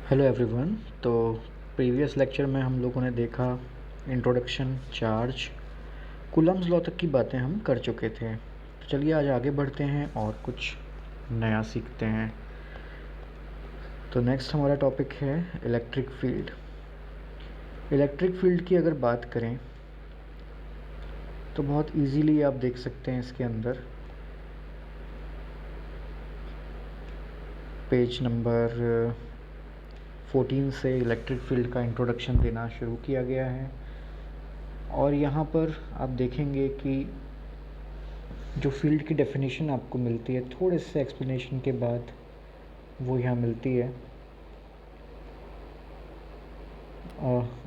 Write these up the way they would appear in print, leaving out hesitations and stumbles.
Hello everyone. तो previous lecture में हम लोगों ने देखा इंट्रोडक्शन, चार्ज, कूलम्स लॉ तक की बातें हम कर चुके थे। तो चलिए आज आगे बढ़ते हैं और कुछ नया सीखते हैं। तो नेक्स्ट हमारा टॉपिक है इलेक्ट्रिक फील्ड। इलेक्ट्रिक फील्ड की अगर बात करें तो बहुत इजीली आप देख सकते हैं इसके अंदर पेज नंबर 14 से इलेक्ट्रिक फील्ड का इंट्रोडक्शन देना शुरू किया गया है। और यहाँ पर आप देखेंगे कि जो फील्ड की डेफिनेशन आपको मिलती है थोड़े से एक्सप्लेनेशन के बाद वो यहाँ मिलती है।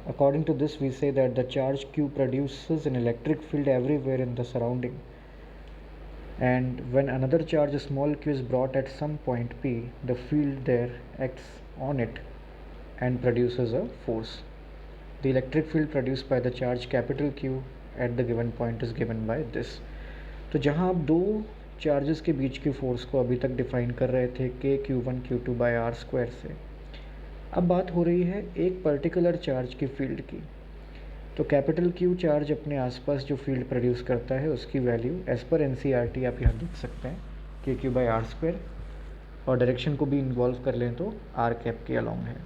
According to this we say that the charge Q produces an electric field everywhere in the surrounding, and when another charge small q is brought at some point P, the field there acts on it and produces a force. The electric field produced by the charge capital Q at the given point is given by this. तो जहाँ आप दो charges के बीच की force को अभी तक define कर रहे थे KQ1 Q2 bye are square से, अब बात हो रही है एक पर्टिकुलर चार्ज की फील्ड की। तो कैपिटल Q चार्ज अपने आसपास जो फील्ड प्रोड्यूस करता है उसकी वैल्यू एज पर NCERT आप यहाँ देख सकते हैं KQ बाय आर स्क्वायर, और डायरेक्शन को भी इन्वॉल्व कर लें तो आर कैप के अलॉन्ग है।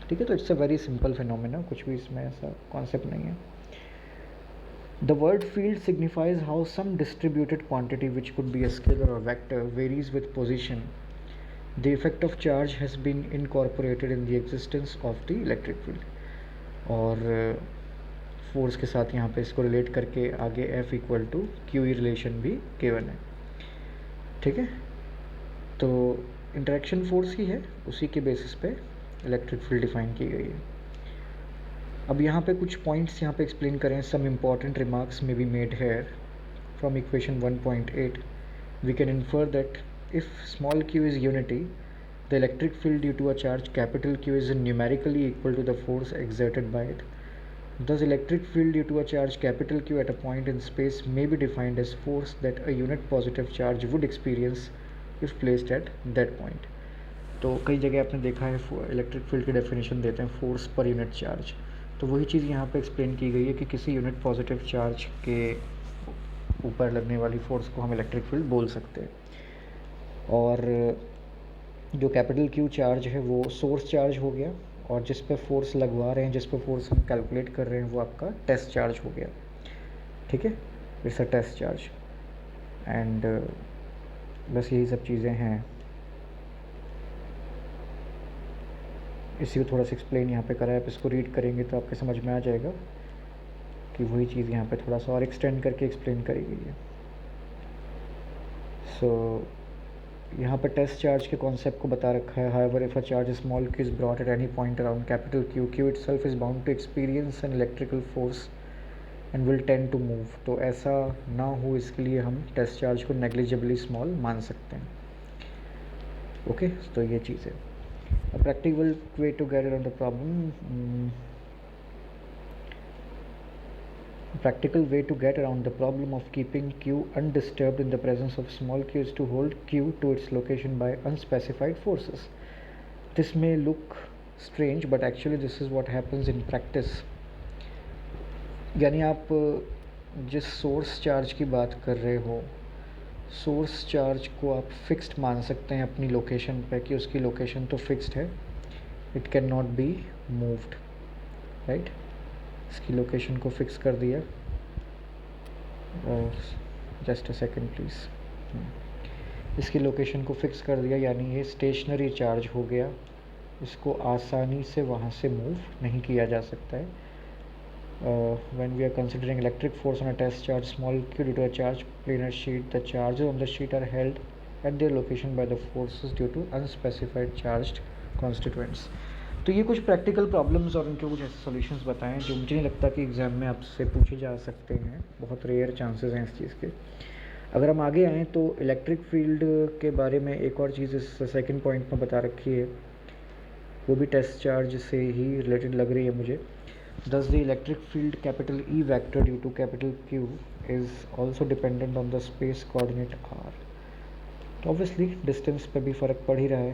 ठीक है, तो it's a very simple phenomena, कुछ भी इसमें ऐसा कॉन्सेप्ट नहीं है। The word field signifies how some distributed quantity, which could be a scalar or vector, varies with position. The effect of charge has been incorporated in the existence of the electric field. और force के साथ यहाँ पे इसको relate करके आगे F equal to q relation भी given है। ठीक है, तो इंटरेक्शन फोर्स ही है, उसी के बेसिस पे इलेक्ट्रिक फील्ड डिफाइन की गई है। अब यहाँ पे कुछ पॉइंट्स यहाँ पे एक्सप्लेन करें। Some important remarks may be made here from equation 1.8 we can infer that if small q is unity, the electric field due to a charge capital Q is numerically equal to the force exerted by it. Thus electric field due to a charge capital Q at a point in space may be defined as force that a unit positive charge would experience if placed at that point. तो कई जगह आपने देखा है electric field की definition देते हैं force per unit charge, तो वही चीज़ यहाँ पे एक्सप्लेन की गई है कि किसी यूनिट पॉजिटिव चार्ज के ऊपर लगने वाली फोर्स को हम इलेक्ट्रिक फील्ड बोल सकते हैं। और जो कैपिटल Q चार्ज है वो सोर्स चार्ज हो गया, और जिस पे फोर्स लगवा रहे हैं, जिस पे फोर्स हम कैलकुलेट कर रहे हैं, वो आपका टेस्ट चार्ज हो गया। ठीक है, it's a test charge. And बस यही सब चीज़ें हैं। इसी को थोड़ा सा एक्सप्लेन यहाँ पे करा है, आप इसको रीड करेंगे तो आपके समझ में आ जाएगा कि वही चीज़ यहाँ पे थोड़ा सा और एक्सटेंड करके एक्सप्लेन करी गई है। सो यहाँ पे टेस्ट चार्ज के कॉन्सेप्ट को बता रखा है। However if a charge small q is brought at any point around capital Q, Q itself is bound to experience an electrical force and will tend to move. तो ऐसा ना हो इसके लिए हम टेस्ट चार्ज को नेग्लिजिबली स्मॉल मान सकते हैं। ओके, तो ये चीज़ है। A practical way to get around the problem, practical way to get around the problem of keeping Q undisturbed in the presence of small q is to hold Q to its location by unspecified forces. This may look strange, but actually this is what happens in practice. यानी आप जिस source charge की बात कर रहे हो, source charge को आप फिक्स्ड मान सकते हैं अपनी लोकेशन पे कि उसकी लोकेशन तो फिक्स्ड है, it can not be moved, right. इसकी लोकेशन को फिक्स कर दिया, जस्ट अ सेकेंड प्लीज़, इसकी लोकेशन को फिक्स कर दिया, यानी ये स्टेशनरी चार्ज हो गया, इसको आसानी से वहाँ से मूव नहीं किया जा सकता है। When we are considering electric force on a test charge small q due to a charge planar sheet, the charges on the sheet are held at their location by the forces due to unspecified charged constituents. तो ये कुछ practical problems और उनके कुछ ऐसे solutions बताएं जो मुझे नहीं लगता कि एग्ज़ाम में आपसे पूछे जा सकते हैं, बहुत रेयर चांसेस हैं इस चीज़ के। अगर हम आगे आएँ तो इलेक्ट्रिक फील्ड के बारे में एक और चीज़ इस सेकेंड पॉइंट में बता रखी है, वो भी टेस्ट चार्ज से ही रिलेटेड लग रही है मुझे। Thus the electric field capital E vector due to capital Q is also dependent on the space coordinate r. तो obviously distance पे भी फ़र्क पड़ ही रहा है।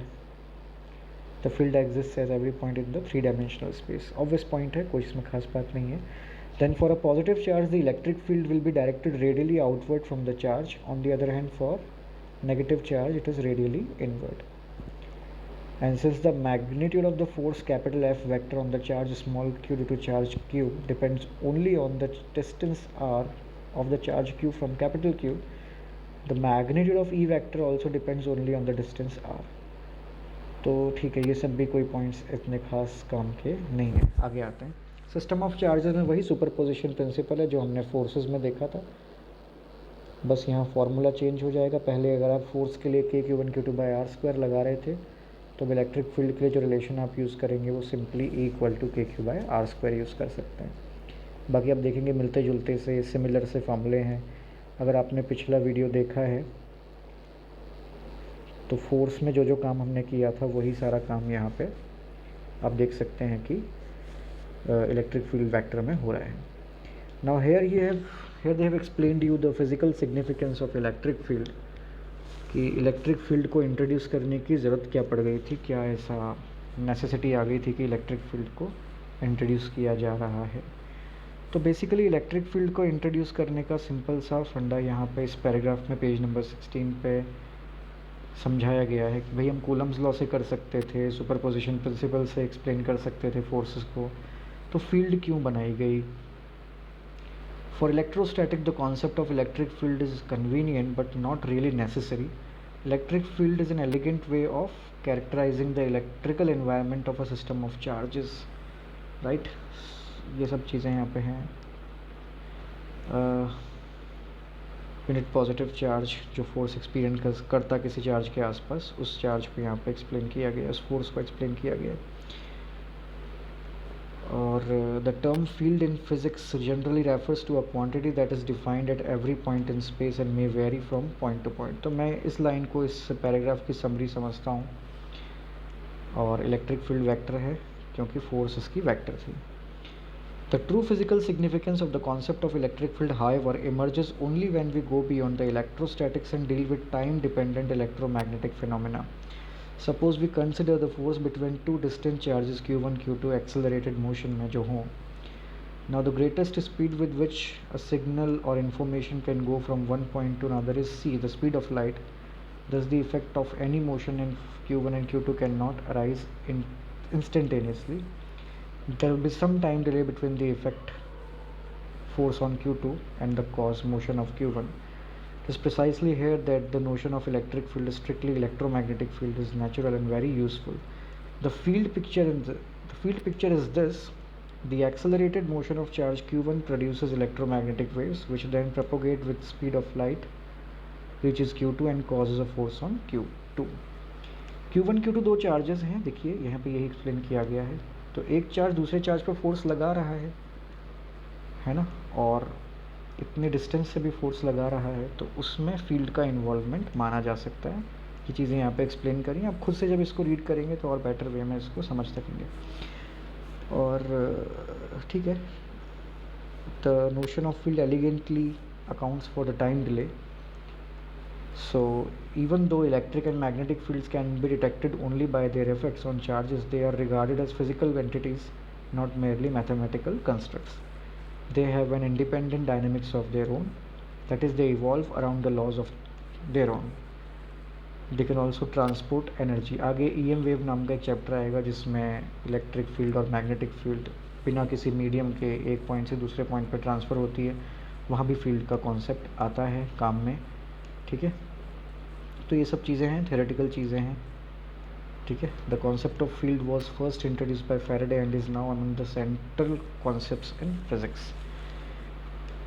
The field exist as every point in the 3 dimensional space. Obvious point है, कोई इसमें खास बात नहीं है। Then for a positive charge the electric field will be directed radially outward from the charge, on the other hand for negative charge it is radially inward. And since the magnitude of the force capital F vector on the charge small q due to charge q depends only on the distance r of the charge q from capital Q, the magnitude of E vector also depends only on the distance r. तो ठीक है, ये सब भी कोई points इतने खास काम के नहीं है। आगे आते हैं। सिस्टम ऑफ चार्जेस में वही सुपरपोजिशन प्रिंसिपल है जो हमने फोर्सेस में देखा था, बस यहाँ फार्मूला चेंज हो जाएगा। पहले अगर आप फोर्स के लिए KQ1Q2/r² लगा रहे थे तो इलेक्ट्रिक फील्ड के लिए जो रिलेशन आप यूज़ करेंगे वो सिंपली E=KQ/r² यूज़ कर सकते हैं। बाकी आप देखेंगे मिलते जुलते से सिमिलर से फार्मूले हैं। अगर आपने पिछला वीडियो देखा है तो फोर्स में जो जो काम हमने किया था वही सारा काम यहाँ पे आप देख सकते हैं कि इलेक्ट्रिक फील्ड वेक्टर में हो रहा है। Now here they have explained you the physical significance of electric field, कि इलेक्ट्रिक फील्ड को इंट्रोड्यूस करने की ज़रूरत क्या पड़ गई थी, क्या ऐसा नेसेसिटी आ गई थी कि इलेक्ट्रिक फील्ड को इंट्रोड्यूस किया जा रहा है। तो बेसिकली इलेक्ट्रिक फील्ड को इंट्रोड्यूस करने का सिंपल सा फंडा यहाँ पे इस पैराग्राफ में पेज नंबर 16 पे समझाया गया है कि भाई हम कूलम्स लॉ से कर सकते थे, सुपरपोजिशन प्रिंसिपल से एक्सप्लेन कर सकते थे फोर्सेस को, तो फील्ड क्यों बनाई गई। For electrostatic, the concept of electric field is convenient but not really necessary. Electric field is an elegant way of characterizing the electrical environment of a system of charges, right? ये सब चीज़ें यहाँ पे हैं। Unit positive charge जो force experience करता किसी charge के आसपास, उस चार्ज को यहाँ पे एक्सप्लेन किया गया, उस फोर्स को एक्सप्लेन किया गया। और the term field in physics generally refers to a quantity that is defined at every point in space and may vary from point to point. तो मैं इस लाइन को, इस पैराग्राफ की समरी समझता हूँ, और इलेक्ट्रिक फील्ड वेक्टर है क्योंकि फोर्स इसकी वेक्टर थी। The true physical significance of the concept of electric field however emerges only when we go beyond the electrostatics and deal with time dependent electromagnetic phenomena. Suppose we consider the force between two distant charges q1 q2 accelerated motion में जो हों। Now the greatest speed with which a signal or information can go from one point to another is c, the speed of light. Thus the effect of any motion in q1 and q2 cannot arise instantaneously. There will be some time delay between the effect force on q2 and the cause motion of q1. It is precisely here that the notion of electric field, strictly electromagnetic field, is natural and very useful. The field picture is this: the accelerated motion of charge q1 produces electromagnetic waves which then propagate with speed of light, reaches q2 and causes a force on q2. q1 q2 दो charges हैं, देखिए यहाँ पे यही explain किया गया है। तो एक चार्ज दूसरे चार्ज पर फोर्स लगा रहा है ना, और इतने डिस्टेंस से भी फोर्स लगा रहा है, तो उसमें फील्ड का इन्वॉल्वमेंट माना जा सकता है। ये चीज़ें यहाँ पे एक्सप्लेन करी, आप खुद से जब इसको रीड करेंगे तो और बेटर वे में इसको समझ सकेंगे। और ठीक है, the notion of field elegantly accounts for the time delay. So even though electric and magnetic fields can be detected only by their effects on charges, they are regarded as physical entities, not merely mathematical constructs. They have an independent dynamics of their own, that is they evolve around the laws of their own. They can also transport energy. आगे EM wave नाम का एक chapter आएगा जिसमें electric field और magnetic field बिना किसी medium के एक पॉइंट से दूसरे पॉइंट पर ट्रांसफ़र होती है, वहाँ भी फील्ड का कॉन्सेप्ट आता है काम में। ठीक है, तो ये सब चीज़ें हैं, थ्योरेटिकल चीज़ें हैं। ठीक है, the concept of field was first introduced by Faraday and is now among the central concepts in physics.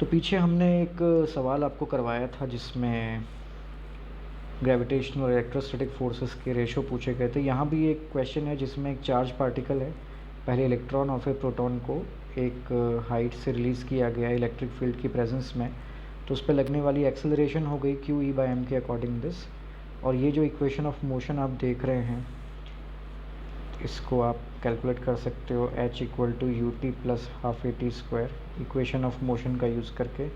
तो पीछे हमने एक सवाल आपको करवाया था जिसमें ग्रेविटेशनल और इलेक्ट्रोस्टैटिक फोर्सेस के रेशो पूछे गए थे। यहाँ भी एक क्वेश्चन है जिसमें एक चार्ज पार्टिकल है, पहले इलेक्ट्रॉन और फिर प्रोटॉन को एक हाइट से रिलीज़ किया गया इलेक्ट्रिक फील्ड की प्रेजेंस में, तो उस पर लगने वाली एक्सेलरेशन हो गई QE/m के अकॉर्डिंग दिस। और ये जो इक्वेशन ऑफ मोशन आप देख रहे हैं, इसको आप कैलकुलेट कर सकते हो h = ut + ½ at², equation of motion का यूज़ करके,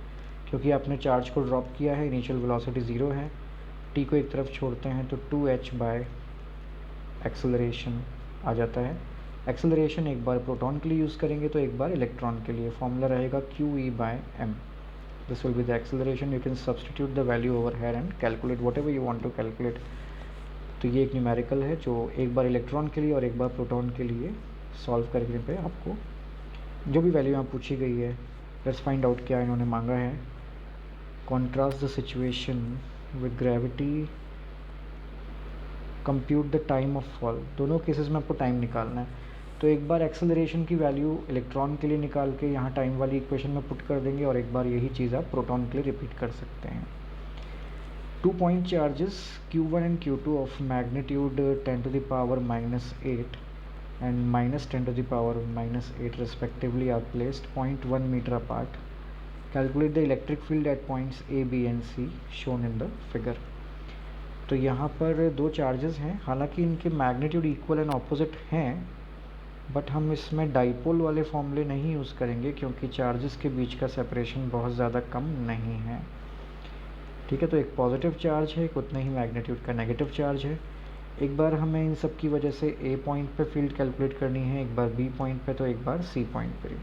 क्योंकि आपने चार्ज को ड्रॉप किया है, इनिशियल वेलोसिटी 0 है, t को एक तरफ छोड़ते हैं तो 2h बाय एक्सेलरेशन आ जाता है। एक्सेलरेशन एक बार प्रोटॉन के लिए यूज़ करेंगे तो एक बार इलेक्ट्रॉन के लिए। फॉर्मूला रहेगा QE/m। This will be the acceleration. You can substitute the value over here and calculate whatever you want to calculate. तो ये एक न्यूमेरिकल है जो एक बार इलेक्ट्रॉन के लिए और एक बार प्रोटॉन के लिए सॉल्व करने पे आपको जो भी वैल्यू यहाँ पूछी गई है, लेट्स फाइंड आउट क्या इन्होंने मांगा है। Contrast the situation with gravity, compute the time of fall. दोनों केसेस में आपको टाइम निकालना है। तो एक बार एक्सेलरेशन की वैल्यू इलेक्ट्रॉन के लिए निकाल के यहाँ टाइम वाली इक्वेशन में पुट कर देंगे और एक बार यही चीज़ आप प्रोटॉन के लिए रिपीट कर सकते हैं। 2 point charges Q1 and Q2 of magnitude 10 to the power -8 and -10 to the power -8 respectively are placed 0.1 meter apart. Calculate the electric field at points A, B and C shown in the figure. तो यहाँ पर दो charges हैं, हालांकि इनके magnitude equal and opposite हैं, but हम इसमें डाइपोल वाले फॉर्मूले नहीं यूज़ करेंगे क्योंकि चार्जेस के बीच का सेपरेशन बहुत ज़्यादा कम नहीं है। ठीक है, तो एक पॉजिटिव चार्ज है, एक उतना ही मैग्नीट्यूड का नेगेटिव चार्ज है। एक बार हमें इन सब की वजह से ए पॉइंट पे फील्ड कैलकुलेट करनी है, एक बार बी पॉइंट पे, तो एक बार सी पॉइंट पे।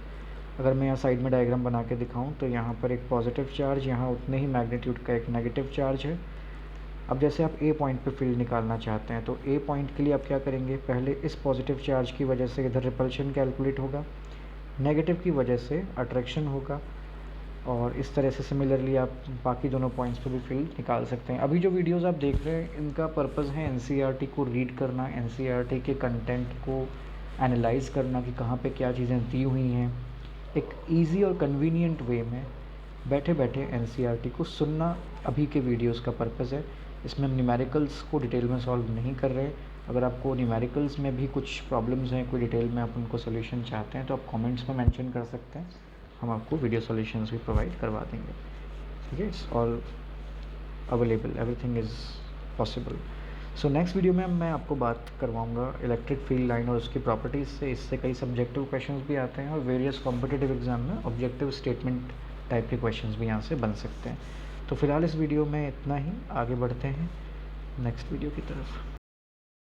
अगर मैं यहाँ साइड में डायग्राम बना के दिखाऊं तो यहाँ पर एक पॉजिटिव चार्ज, यहाँ उतने ही मैग्नीट्यूड का एक नेगेटिव चार्ज है। अब जैसे आप ए पॉइंट पे फील्ड निकालना चाहते हैं तो ए पॉइंट के लिए आप क्या करेंगे, पहले इस पॉजिटिव चार्ज की वजह से इधर रिपल्शन कैलकुलेट होगा, नेगेटिव की वजह से अट्रैक्शन होगा, और इस तरह से सिमिलरली आप बाकी दोनों पॉइंट्स पे भी फील्ड निकाल सकते हैं। अभी जो वीडियोस आप देख रहे हैं इनका पर्पज़ है एनसीईआरटी को रीड करना, एनसीईआरटी के कंटेंट को एनालाइज करना कि कहाँ पे क्या चीज़ें दी हुई हैं, एक इजी और कन्वीनियंट वे में बैठे बैठे एनसीईआरटी को सुनना अभी के वीडियोस का पर्पज़ है। इसमें हम न्यूमेरिकल्स को डिटेल में सॉल्व नहीं कर रहे। अगर आपको न्यूमेरिकल्स में भी कुछ प्रॉब्लम्स हैं, कोई डिटेल में आप उनको सोल्यूशन चाहते हैं तो आप कमेंट्स में मेंशन कर सकते हैं, हम आपको वीडियो सॉल्यूशंस भी प्रोवाइड करवा देंगे। ठीक है, it's all available, everything is possible. So next video में मैं आपको बात करवाऊंगा इलेक्ट्रिक फील्ड लाइन और उसकी प्रॉपर्टीज़ से। इससे कई सब्जेक्टिव क्वेश्चंस भी आते हैं और वेरियस कॉम्पिटिटिव एग्जाम में ऑब्जेक्टिव स्टेटमेंट टाइप के क्वेश्चंस भी यहाँ से बन सकते हैं। तो फिलहाल इस वीडियो में इतना ही, आगे बढ़ते हैं नेक्स्ट वीडियो की तरफ।